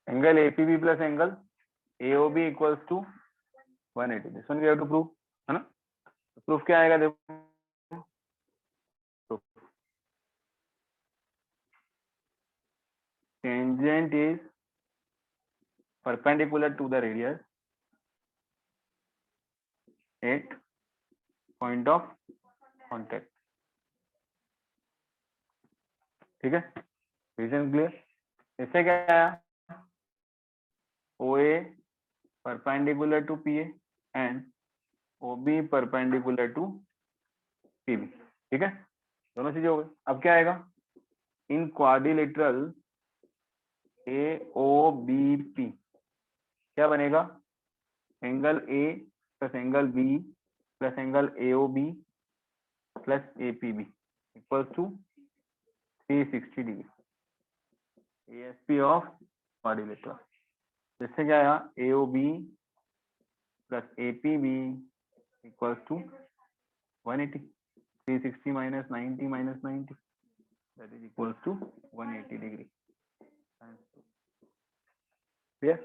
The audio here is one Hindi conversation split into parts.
Angle APB plus angle AOB equals to 180। This one we have to prove, है ना? प्रूफ क्या आएगा देखो, tangent is perpendicular to the radius at point of contact। ठीक है, रीजन क्लियर? इससे क्या आया, OA perpendicular to PA and OB perpendicular to PB। ठीक है, दोनों चीजें हो गई। अब क्या आएगा, इन क्वाड्रिलेटरल AOBP क्या बनेगा, angle A plus angle B plus angle AOB plus APB equals to 360 degree. ASP of quadrilateral, जिससे क्या आया, AOB plus APB equals to 180। 360 minus 90 minus 90 that is equals to 180 degree. Clear?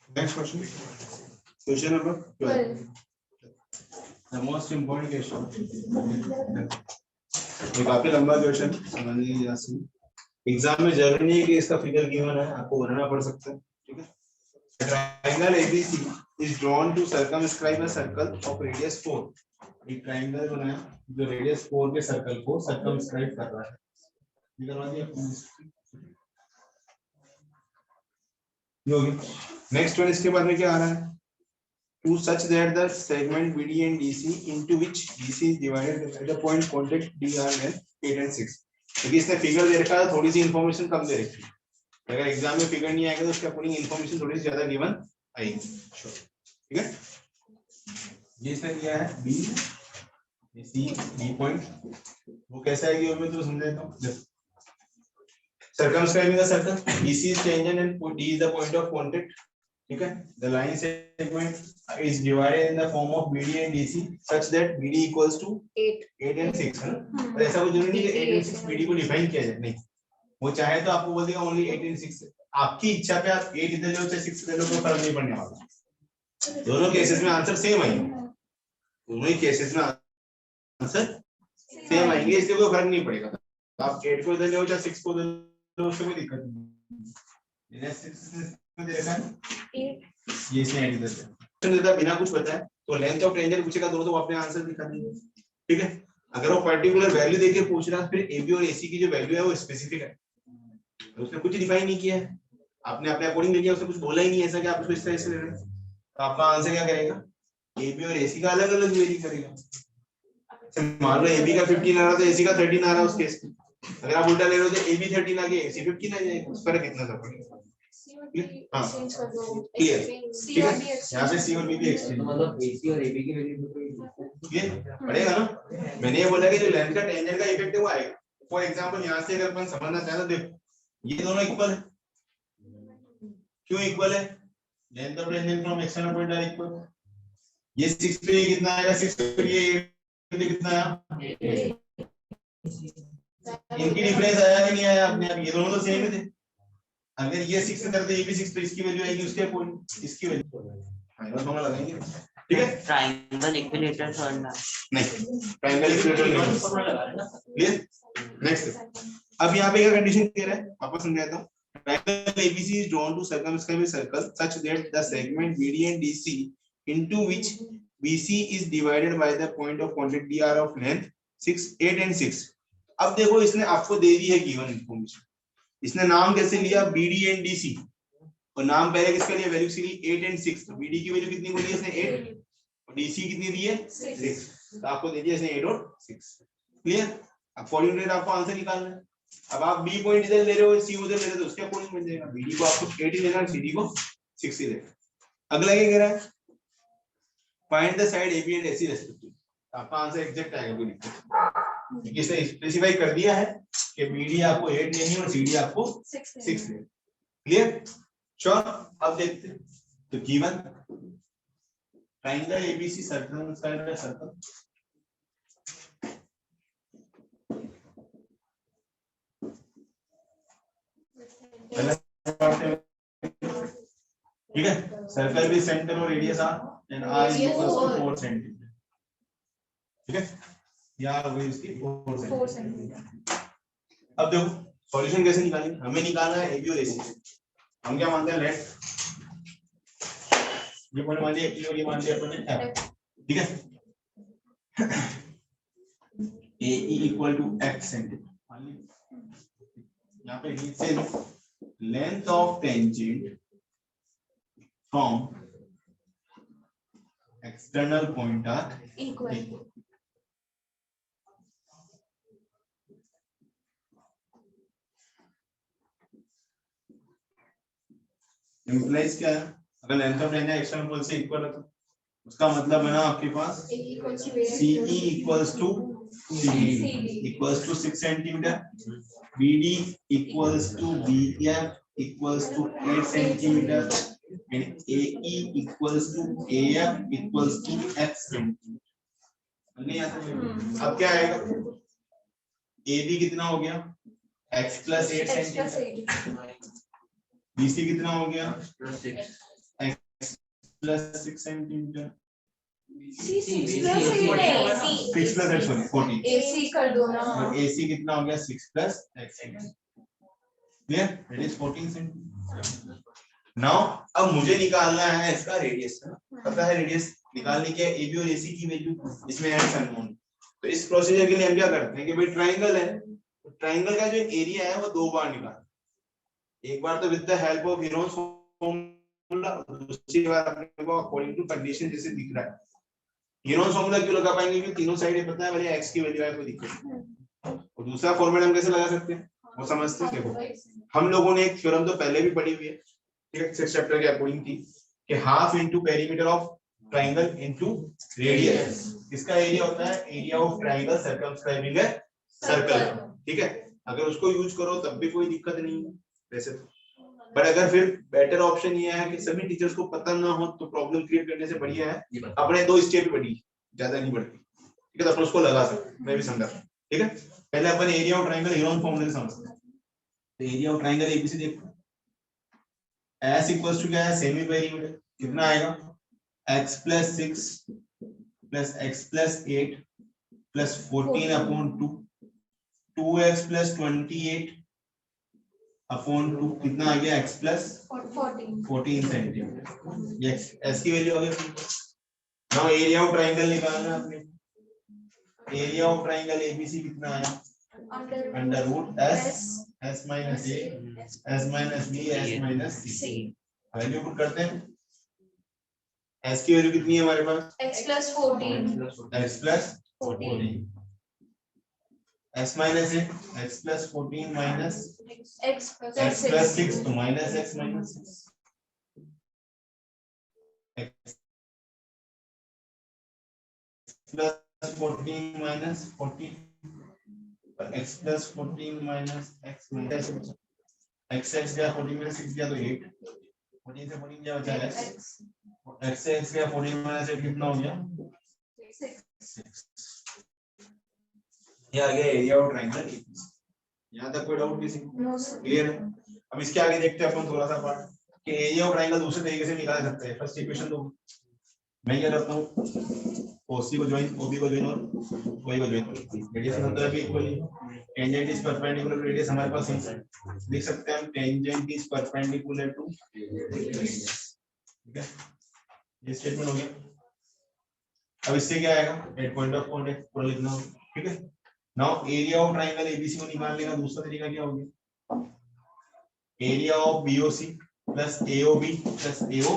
Next question. Question number 12. The most important question. ये काफी लंबा क्वेश्चन समझने की जरा सी। एग्जाम में जरूरी नहीं है कि इसका फिगर गिवन है, आपको बनाना पड़ सकता है। ठीक है, triangle ABC is drawn to circumscribe a circle of radius 4। एक ट्रायंगल बनाया जो रेडियस 4 के सर्कल को सर्कमस्क्राइब कर रहा है। ये करवा दिया आपने। नेक्स्ट वन, इसके बाद में क्या आ रहा है, to such that the segment BD and DC into which DC is divided at the point contact DR length 8 and 6। क्योंकि इसने फिगर दे रखा है, थोड़ी सी इंफॉर्मेशन कम दे रखी है। अगर एग्जाम में फिगर नहीं आएगा तो उसका पूरी इंफॉर्मेशन थोड़ी सी ज्यादा गिवन आएगी। ठीक है, ये इसने दिया है B, C, D पॉइंट, वो कैसा है कि मैं तो समझ लेता हूं। circumscribing the circle, BC is tangent and D is the point of contact। ठीक है, the line segment is divided in the form of BD and DC such that BD equals to 8 and 6 है ना। पर ऐसा कोई जरूरी नहीं कि 8 and 6 BD को डिफाइन किया जाए, नहीं, वो चाहे तो आपको बोल देगा ओनली 8 and 6। आपकी इच्छा पे आप 8 इधर लो चाहे 6 इधर लो, कोई फर्क नहीं पड़ने वाला। दोनों केसेस में आंसर सेम आएंगे, दोनों ही केसेस में आंसर सेम आएंगे, इससे कोई फर्क नहीं पड़ेगा। आप 8 को इधर ले लो चाहे 6 को इधर, उससे कोई दिक्कत नहीं। ये इसने ऐड कर दिया बिना कुछ बताए, तो लेंथ ऑफ टेंजेंट पूछेगा दोनों, तो अपने आंसर दिखा देंगे। ठीक है, अगर वो पर्टिकुलर वैल्यू देके पूछ रहा है, फिर AB और AC की जो वैल्यू है वो स्पेसिफिक है, तो उसने कुछ डिफाइन नहीं किया है, आपने अपने अकॉर्डिंग ले लिया, उसने कुछ बोला ही नहीं ऐसा कि आप उसको इस तरह से ले रहे हैं, तो आपका आंसर क्या करेगा, AB और AC का अलग अलग वेरी करेगा। मान लो AB का 15 आ रहा तो AC का 13 आ रहा है उस केस में, अगर आप उल्टा ले रहे हो तो AB 13 आ गया AC 15 आ जाएगा, उस पर कितना सा पड़ेगा। हाँ क्लियर, ठीक है, यहाँ पे C और B भी एक्सचेंज, मतलब AC और AB की वैल्यू क्लियर पड़ेगा ना। मैंने ये बोला कि जो लेंथ का टेंजेंट का इफेक्ट है वो आएगा। फॉर एग्जांपल यहाँ से अगर अपन समझना चाहे तो देखो, ये दोनों इक्वल है, क्यों इक्वल है, length of tangent from external point are equal. ये 6 पे ये कितना आएगा, 6 पे ये कितना आया, इनकी डिफरेंस आया कि नहीं आया अपने आप, ये दोनों तो सेम ही थे। अगर ये 6 से करते ये भी 6, तो इसकी वैल्यू आएगी उसके पॉइंट, इसकी वैल्यू फाइनल फॉर्मूला लगाएंगे। ठीक है, ट्रायंगल इक्विलेटरल फॉर्मूला नहीं, ट्रायंगल इक्विलेटरल फॉर्मूला लगा लेना। Clear, next. अब यहाँ पे क्या कंडीशन दे रहा है, वापस समझाता हूँ। Triangle ABC is drawn to circumscribe a circle such that the segment BD and DC into which BC is divided by the point of contact DR of length 6, 8 and 6। अब देखो इसने आपको दे दी है गिवन इंफॉर्मेशन, इसने नाम कैसे लिया, BD and DC, और नाम पहले किसका लिया, वैल्यू सी 8 and 6। तो BD की वैल्यू कितनी बोली है इसने 8, और DC कितनी दी है 6, तो आपको दे दिया इसने 8 और 6। क्लियर, अब कोऑर्डिनेट आपको आंसर निकालना है। अब आप B पॉइंट इधर ले रहे हो, C उधर ले रहे हो, तो उसके अकॉर्डिंग मिल जाएगा। BD को आपको 8 ही लेना है, CD को 6 ही लेना। अगला क्या कह रहा है, find the side AB and AC respectively. आपका आंसर एग्जैक्ट आएगा, कोई दिक्कत नहीं, इसने स्पेसिफाई कर दिया है कि BD आपको 8 लेनी है और CD आपको 6 लेनी है। क्लियर? श्योर? अब देखते हैं। तो given triangle ABC circle circle ठीक है, सर्कल भी सेंटर और radius R and r equals to 4 centimetre. ठीक है, यार हो गई इसकी 4 सेंटीमीटर। अब देखो सॉल्यूशन कैसे निकालेंगे, हमें निकालना है AB और AC। हम क्या मानते हैं, लेट ये पॉइंट मान लिया E और ये मान लिया अपन ने F। ठीक है, AE equal to x centimetre मान लिया। यहाँ पे नीचे length of tangent from external point are equal. Implies क्या है, अगर length of tangent external point से इक्वल है तो उसका मतलब है ना आपके पास CE equals to CD equals to 6 centimetre, BD equals to BF equals to 8 centimeter and AE equals to AF equals to X centimeter। नहीं आता? अब क्या आएगा, AB कितना हो गया X plus 8 centimeter, BC कितना हो गया X plus 6 centimeter, 6 plus 8 sorry 14, AC कर दो ना, और AC कितना हो गया 6 plus X centimeter। Clear? That is 14 centimeter. Now अब मुझे निकालना है इसका रेडियस, पता है रेडियस निकालने के AB और AC की वैल्यू, इसमें है अननोन। तो इस प्रोसीजर के लिए हम क्या करते हैं कि भाई ट्रायंगल है, तो ट्रायंगल का जो एरिया है वो 2 बार निकालना, एक बार तो with the help of Heron's formula, दूसरी बार अपने को अकॉर्डिंग टू कंडीशन जैसे दिख रहा है। हीरोन्स फॉर्मूला क्यों लगा पाएंगे, क्योंकि तीनों साइड ये पता है भले x की वैल्यू है, कोई दिक्कत नहीं। और दूसरा फॉर्मूला हम कैसे लगा सकते हैं वो समझते हैं। देखो हम लोगों ने एक थ्योरम तो पहले भी पढ़ी हुई है, ठीक है, 6th चैप्टर के अकॉर्डिंग थी कि half into perimeter of triangle into radius. इसका एरिया होता है area of triangle circumscribing a circle. ठीक है, अगर उसको यूज करो तब भी कोई दिक्कत नहीं है वैसे तो, बट अगर फिर बेटर ऑप्शन ये है कि सभी टीचर्स को पता ना हो तो प्रॉब्लम क्रिएट करने से बढ़िया है अपने 2 स्टेप पढ़ी, ज्यादा नहीं बढ़ती। ठीक है, तो अपन उसको लगा सकते, मैं भी समझा। ठीक है, पहले अपन area of triangle Heron formula से समझते हैं। तो एरिया ऑफ ट्रायंगल एबीसी देखो, S इक्वल्स टू क्या है, सेमी पेरीमीटर, कितना आएगा x plus 6 plus x plus 8 plus 14 upon 2, 2x plus 28 upon 2 कितना आ गया x plus 14 सेंटीमीटर। ये s की वैल्यू आ गई। नाउ एरिया ऑफ ट्रायंगल निकालना है अपने, एरिया ऑफ ट्रायंगल एबीसी कितना आया, under root s minus a s minus b s minus c। Value put करते हैं, s की वैल्यू कितनी है हमारे पास x plus 14 s minus a x plus 14 minus x plus 6 तो minus x minus 6 x plus 14 minus 14 x plus 14 minus x minus x गया 14 minus 6 गया तो 8, 14 से 14 क्या बचा x से x गया 14 minus 8 कितना हो गया 6। ये आ गया एरिया ऑफ ट्रायंगल। यहाँ तक कोई डाउट किसी को? क्लियर है। अब इसके आगे देखते हैं अपन थोड़ा सा पार्ट कि एरिया ऑफ ट्रायंगल दूसरे तरीके से निकाल सकते हैं। फर्स्ट इक्वेशन तो मैं क्या करता हूँ, OC को ज्वाइन OB को ज्वाइन और OA को ज्वाइन, रेडियस का मतलब भी equally, tangent is perpendicular to radius हमारे पास है, लिख सकते हैं हम tangent is perpendicular to radius. ठीक है, ये स्टेटमेंट हो गया। अब इससे क्या आएगा, एट पॉइंट ऑफ कॉन्टैक्ट पूरा लिखना होगा। ठीक है, now area of triangle ABC को निकालने का दूसरा तरीका क्या होगा, area of BOC plus AOB plus AO,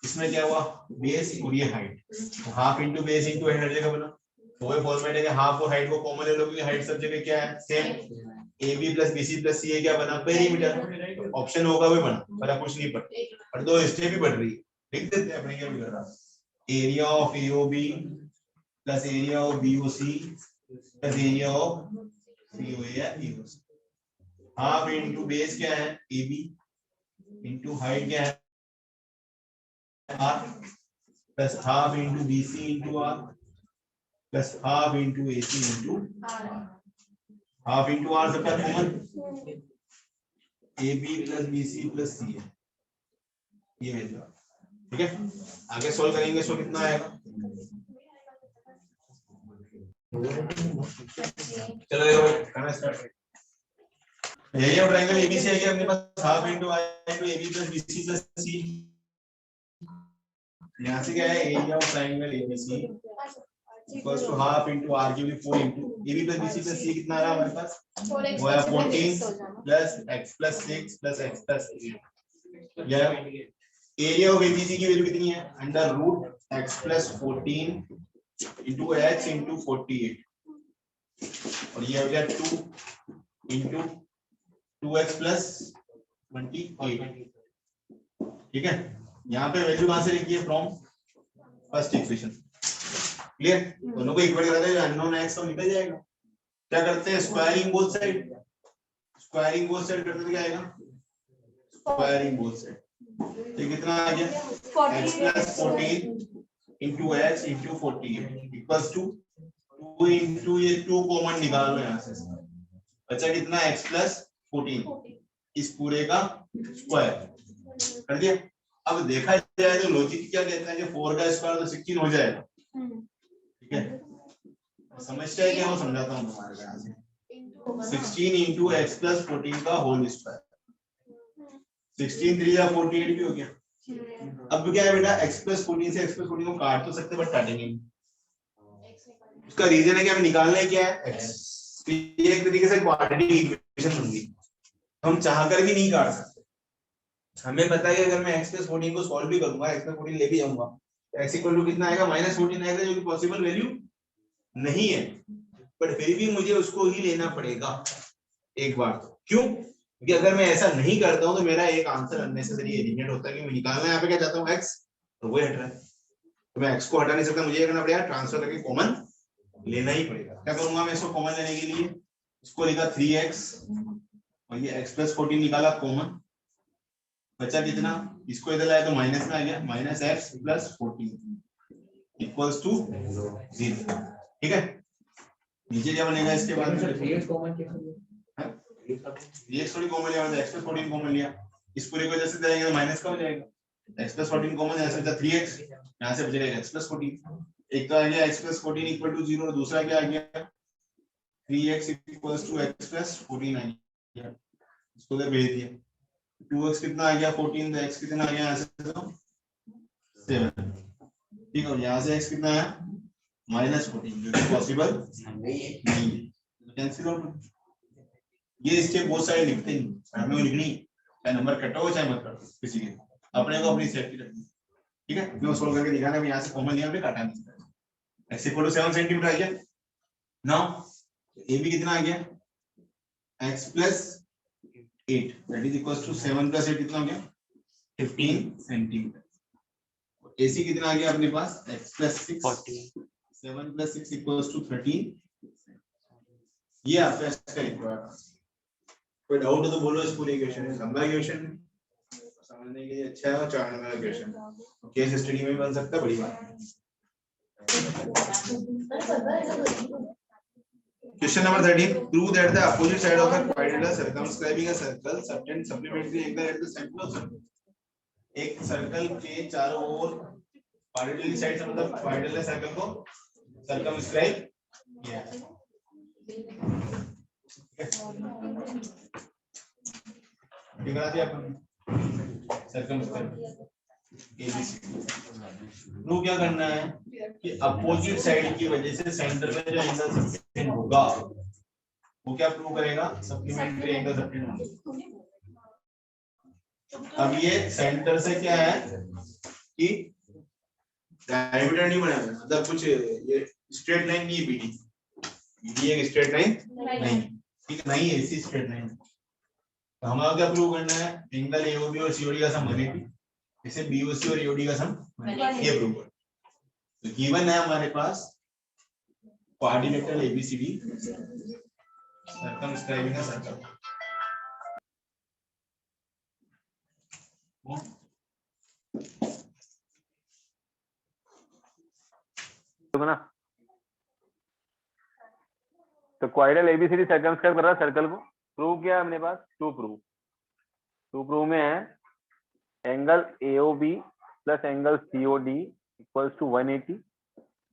इसमें क्या हुआ बेस और ये हाइट, तो half into base into height हर जगह बना, तो वही फॉर्मेट है कि हाफ और हाइट को कॉमन ले लो क्योंकि हाइट सब जगह क्या है same, AB plus BC plus CA क्या बना पेरीमीटर, ऑप्शन होगा वही बना, पर कुछ नहीं पढ़ पर 2 स्टेप ही पढ़ रही है, लिख देते हैं अपने क्या भी कर रहा, area of AOB plus area of BOC plus area of CO या EO। हाफ इंटू बेस क्या है AB इंटू हाइट क्या है R plus half into BC into R plus half into AC into half into R सबका common AB plus BC plus C है ये मिल रहा। ठीक है आगे सॉल्व करेंगे सो कितना आएगा चलो देखो करना start area of triangle ABC है कि अपने पास half into I into AB plus BC plus C यहां से क्या है area of triangle ABC equals to half into R की value 4 into AB plus BC plus C कितना आ रहा है हमारे पास वो है 14 plus x plus 6 plus x plus 8 या एरिया ऑफ ABC की वैल्यू कितनी है under root x plus 14 into h into 48 और ये हो गया 2 इनटू 2x प्लस 28 ठीक है यहाँ पे वैल्यू कहां से लिखी है फ्रॉम फर्स्ट इक्वेशन क्लियर दोनों को इक्वल करा दे अननोन x तो निकल जाएगा क्या करते हैं स्क्वायरिंग बोथ साइड करते तो क्या आएगा स्क्वायरिंग बोथ साइड तो कितना आ गया x plus 14 into h into 48 equals to 2 into ये 2 कॉमन निकाल लो यहां से बचा कितना x प्लस 14 इस पूरे का स्क्वायर कर दिया अब देखा जाए तो लॉजिक क्या कहता है कि 4 का स्क्वायर तो 16 हो जाएगा ठीक है समझता है क्या वो समझाता हूं तुम्हारे यहाँ से 16 इंटू एक्स प्लस 14 का होल स्क्वायर 16 3 या 48 भी हो गया अब क्या है बेटा x प्लस 14 से x प्लस 14 को काट तो सकते बट काटेंगे उसका रीजन है कि हमें निकालना है क्या है x ये एक तरीके से क्वाड्रेटिक इक्वेशन होगी हम चाहकर भी नहीं काट सकते हमें पता है कि अगर मैं x प्लस 14 को सॉल्व भी करूंगा x प्लस 14 ले भी जाऊंगा x इक्वल टू कितना आएगा -14 आएगा जो कि पॉसिबल वैल्यू नहीं है बट फिर भी मुझे उसको ही लेना पड़ेगा एक बार तो क्यों क्योंकि अगर मैं ऐसा नहीं करता हूं तो मेरा एक आंसर अननेसेसरी एलिमिनेट होता है कि मैं निकालना यहाँ पे क्या चाहता हूँ x तो वो हट रहा है तो मैं x को हटा नहीं सकता मुझे ये करना पड़ेगा ट्रांसफर करके कॉमन लेना ही पड़ेगा क्या करूंगा मैं इसको कॉमन लेने के लिए इसको लिखा 3x और ये x प्लस 14 निकाला कॉमन बचा कितना इसको इधर लाया तो माइनस में आ गया minus x plus 14 equals to 0 ठीक है नीचे क्या बनेगा इसके बाद में 3x कॉमन किया 3x थोड़ी कॉमन लिया x प्लस 14 कॉमन लिया इस पूरे को जैसे जाएंगे तो माइनस का हो जाएगा x प्लस 14 कॉमन ऐसे बचा 3x यहां से बचेगा x प्लस 14 एक तो आ गया x प्लस 14 इक्वल टू 0 और दूसरा क्या आ गया 3x equals to x plus 14 आ गया इसको इधर भेज दिया 2x कितना आ गया 14 तो x कितना आ गया यहाँ से तो 7 ठीक है यहाँ से x कितना आया -14 जो कि पॉसिबल नहीं है कैंसिल आउट ये स्टेप बहुत सारे लिखते हैं हमें वो लिखनी चाहे नंबर कटो चाहे मत कटो किसी के अपने को अपनी सेफ्टी रखनी ठीक है क्यों सोल्व करके दिखाना है यहाँ से कॉमन लिया हमने काटा नहीं x इक्वल टू 7 सेंटीमीटर आ गया नाउ a भी कितना आ गया x plus 8 that is equals to 7 plus 8 कितना हो गया 15 सेंटीमीटर AC कितना आ गया अपने पास x plus 6 7 plus 6 equals to 13 ये आपका इसका इक्वेशन कोई डाउट हो तो बोलो इस पूरे इक्वेशन में लंबा इक्वेशन समझने के लिए अच्छा है और 4 नंबर इक्वेशन केस स्टडी में भी बन सकता है बड़ी बात Question number 13. Prove that the opposite side of a quadrilateral circumscribing a circle subtend supplementary angle at the center of circle. एक सर्कल के चारों ओर क्वाड्रिलेटरल साइड से मतलब क्वाड्रिलेटरल सर्कल को सर्कमस्क्राइब किया है. दिखा दिया अपन सर्कमस्क्राइब प्रूव क्या करना है कि अपोजिट साइड की वजह से सेंटर में जो एंगल सबटेंड होगा वो क्या प्रूव करेगा सप्लीमेंट्री एंगल सबटेंड होगा. अब ये सेंटर से क्या है कि डायमीटर नहीं बना मतलब कुछ ये स्ट्रेट लाइन नहीं है बीडी एक स्ट्रेट लाइन नहीं ठीक नहीं है इसी स्ट्रेट लाइन. तो हमारा क्या प्रूव करना है एंगल एओबी और सीओडी का सम 180 इसे बीओसी और ईओडी का सम ये प्रूव कर. तो गिवन है हमारे पास quadrilateral ABCD circumscribing a circle. ना तो क्वाड्रेंट एबीसीडी सर्कमस्क्राइब कर रहा है सर्कल को। प्रूव किया हमने पास टू प्रूव में है angle AOB plus angle COD equals to 180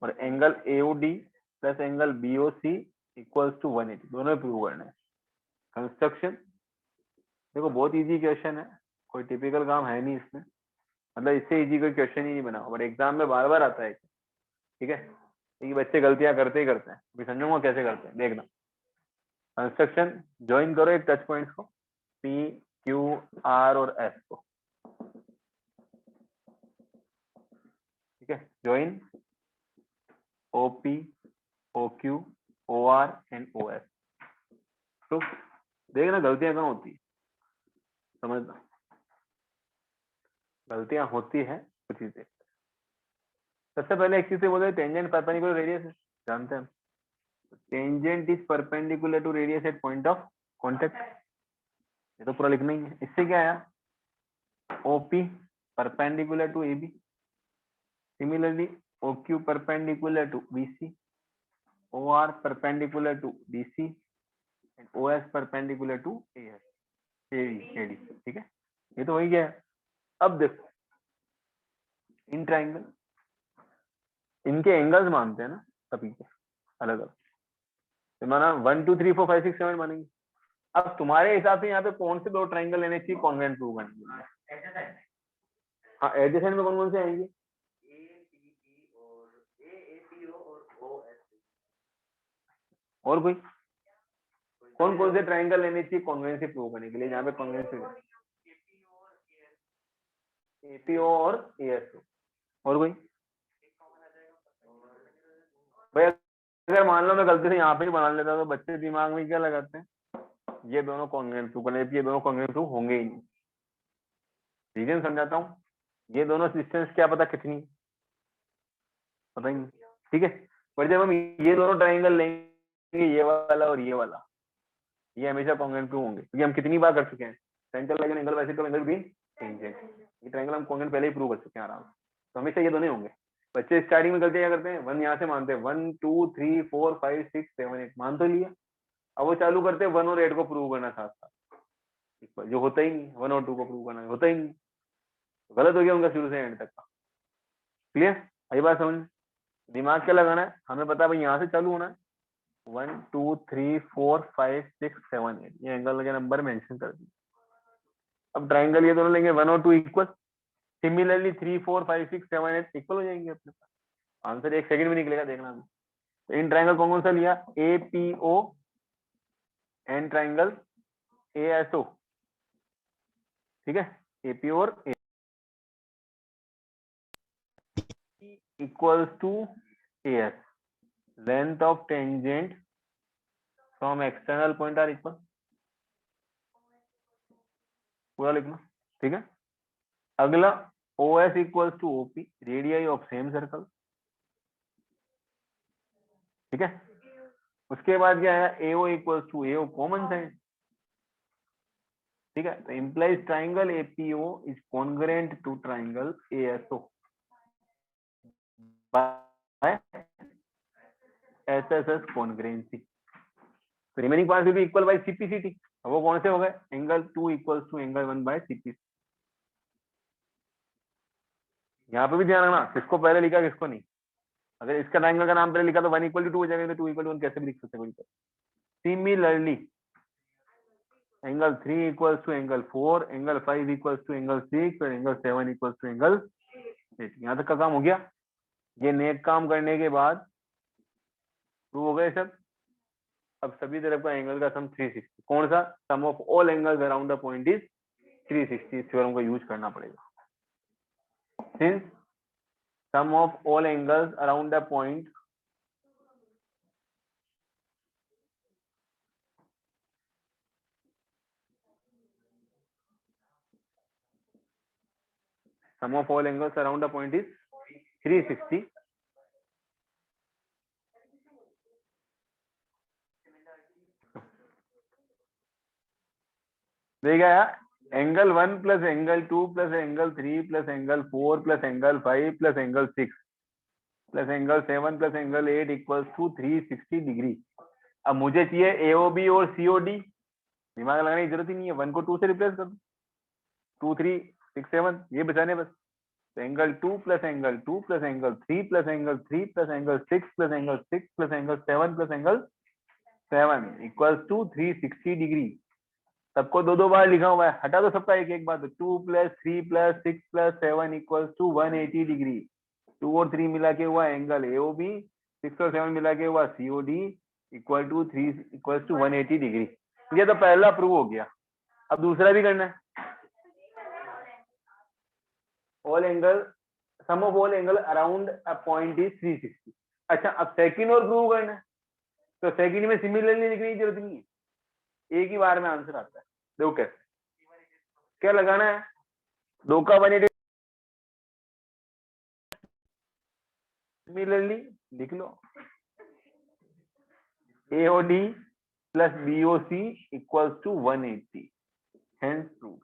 और angle AOD plus angle BOC equals to 180 दोनों प्रूव करना है। कंस्ट्रक्शन देखो बहुत इजी क्वेश्चन है, कोई टिपिकल काम है नहीं इसमें, मतलब इससे इजी कोई क्वेश्चन ही नहीं बना और एग्जाम में बार बार आता है। ठीक है, ये बच्चे गलतियां करते ही करते हैं, अभी समझूंगा कैसे करते हैं देखना। कंस्ट्रक्शन ज्वाइन करो एक टच पॉइंट्स को पी क्यू आर और एस को। ठीक है, join OP O Q O R and O S. तो देखना गलतियां कहाँ होती है, समझना गलतियां होती है कुछ चीजें। सबसे पहले एक चीज से बोलते हैं टेंजेंट परपेंडिकुलर रेडियस है, जानते हैं tangent is perpendicular to radius at point of contact, ये तो पूरा लिखना ही है। इससे क्या आया OP perpendicular to AB, similarly OQ perpendicular to BC, OR perpendicular to DC and OS perpendicular to AS AD. ठीक है, ये तो वही गया है। अब देखो इन ट्राइंगल इनके एंगल्स मानते हैं ना सभी के अलग अलग, तो माना 1 2 3 4 5 6 7 मानेंगे। अब तुम्हारे हिसाब से यहाँ पे कौन से दो ट्राइंगल लेने चाहिए कॉन्ग्रुएंट प्रूव करने के लिए? हाँ एडजेसेंट में कौन कौन से आएंगे? और कोई कौन कौन से ट्राइंगल लेने चाहिए कॉन्ग्रुएंसी प्रूव करने के लिए? यहाँ पे कॉन्ग्रुएंसी एपीओ और एएसओ। और कोई भाई अगर मान लो मैं गलती से यहाँ पे ही बना लेता तो बच्चे दिमाग में क्या लगाते हैं ये दोनों कॉन्ग्रुएंट प्रूव करने, ये दोनों कॉन्ग्रुएंट प्रूव होंगे ही नहीं। रीजन समझाता हूँ, ये दोनों डिस्टेंस क्या पता कितनी पता ही नहीं। ठीक है, पर जब हम ये दोनों ट्राइंगल लेंगे ये वाला और ये वाला, ये हमेशा कॉन्ग्रुएंट प्रूव होंगे क्योंकि हम कितनी बार कर चुके हैं centre line angle bisector angle भी टेंजेंट, ये ट्राइंगल हम कॉन्ग्रुएंट पहले ही प्रूव कर चुके हैं आराम से, तो हमेशा ये दोनों होंगे। बच्चे स्टार्टिंग में गलती क्या करते हैं 1 यहाँ से मानते हैं 1 2 3 4 5 6 7 8 मान तो लिया, अब वो चालू करते हैं 1 और 8 को प्रूव करना साथ साथ, जो होता ही नहीं 1 और 2 को प्रूव करना होता ही नहीं, गलत हो गया उनका शुरू से एंड तक का। क्लियर, आई बात समझ? दिमाग क्या लगाना है, हमें पता है भाई यहाँ से चालू होना है 1 2 3 4 5 6 7 8, ये एंगल के नंबर मेंशन कर दिए। अब ट्राइंगल ये दोनों लेंगे 1 और 2 इक्वल, सिमिलरली 3 4 5 6 7 8 इक्वल हो जाएंगे अपने पास, आंसर एक सेकंड में निकलेगा देखना। तो इन ट्राइंगल कौन कौन सा लिया एपीओ एंड ट्राइंगल एएसओ। ठीक है, एपीओ और equals to AS, length of tangent from external point are equal, पूरा लिखना। ठीक है, अगला OS equals to OP, radius of same circle. ठीक है, उसके बाद क्या है AO equals to AO common side. ठीक है, तो implies triangle APO is congruent to triangle ASO by SSS congruency, तो remaining part will be equal by CPCT। वो कौन से हो गए angle 2 equals to angle 1 by CPC। यहाँ पे भी ध्यान रखना किसको पहले लिखा किसको नहीं, अगर इसका ट्राइंगल का नाम पहले लिखा तो 1 इक्वल टू 2 हो जाएगा, तो 2 इक्वल टू 1 कैसे भी लिख सकते हैं। Similarly angle 3 equals to angle 4, angle 5 equals to angle 6 और एंगल 7 इक्वल्स टू एंगल 8। यहाँ तक का काम हो गया। ये नेक काम करने के बाद प्रूव हो गए सब। अब सभी तरफ का एंगल का सम 360, कौन सा sum of all angles around the point is 360, इस थ्योरम का यूज करना पड़ेगा। Since sum of all angles around the point sum of all angles around the point is 360, देखा यार, angle 1 plus angle 2 plus angle 3 plus angle 4 plus angle 5 plus angle 6 plus angle 7 plus angle 8 equals to 360 degree. अब मुझे चाहिए एओबी और सीओडी, दिमाग लगाने की जरूरत ही नहीं है, 1 को 2 से रिप्लेस कर दो, 2 3 6 7 ये बचाने बस। तो angle 2 plus angle 2 plus angle 3 plus angle 3 plus angle 6 plus angle 6 plus angle 7 plus angle 7 equals to 360 degree. सबको दो दो बार लिखा हुआ है, हटा दो सबका एक एक बार। 2 plus 3 plus 6 plus 7 equals to 180 degree. 2 और 3 मिला के हुआ एंगल एओबी, 6 और 7 मिला के हुआ COD equal to 3 equals to 180 degree. ये तो पहला प्रूव हो गया। अब दूसरा भी करना है। All angle sum of all angle around a point is 360। अच्छा, अब सेकंड और प्रूव करना है, तो सेकंड में सिमिलरली लिखने की जरूरत नहीं है, एक ही बार में आंसर आता है। देखो कैसे, क्या लगाना है, 2 का 180 सिमिलरली लिख लो, AOD plus BOC equals to 180, hence prove.